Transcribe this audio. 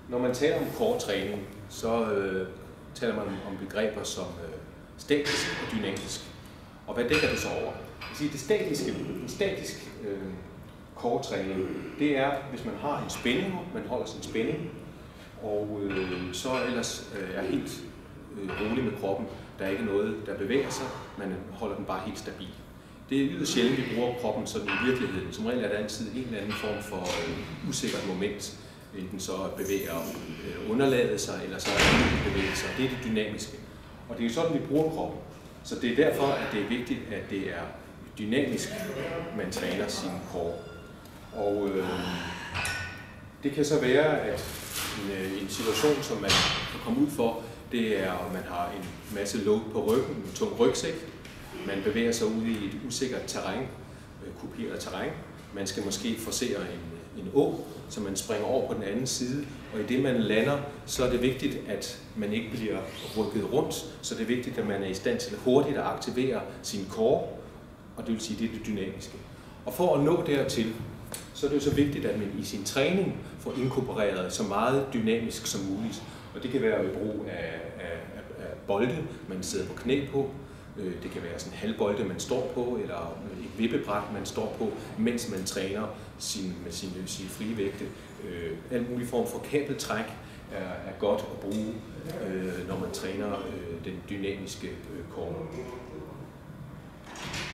Når man taler om core-træning, så taler man om begreber som statisk og dynamisk. Og hvad dækker det så over? Det statisk core-træning, det er, hvis man har en spænding, man holder sin spænding, og så ellers er helt rolig med kroppen. Der er ikke noget, der bevæger sig, man holder den bare helt stabil. Det er yderst sjældent, vi bruger kroppen sådan i virkeligheden. Som regel er der altid en eller anden form for usikkert moment, enten så bevæger underlaget sig, eller så bevæger sig. Det er det dynamiske. Og det er jo sådan, vi bruger kroppen. Så det er derfor, at det er vigtigt, at det er dynamisk, man træner sin core. Og det kan så være, at en situation, som man kan komme ud for, det er, at man har en masse load på ryggen, en tung rygsæk. Man bevæger sig ud i et usikkert terræn, kuperet terræn. Man skal måske forcere en å, så man springer over på den anden side. Og i det man lander, så er det vigtigt, at man ikke bliver rykket rundt. Så det er vigtigt, at man er i stand til hurtigt at aktivere sin core, og det vil sige, det er det dynamiske. Og for at nå dertil, så er det jo så vigtigt, at man i sin træning får inkorporeret så meget dynamisk som muligt. Og det kan være ved brug af bolde, man sidder på knæ på. Det kan være sådan en halvbolde, man står på, eller et vippebræt, man står på, mens man træner med sine frie vægte. Alt mulig form for kabeltræk er godt at bruge, når man træner den dynamiske core.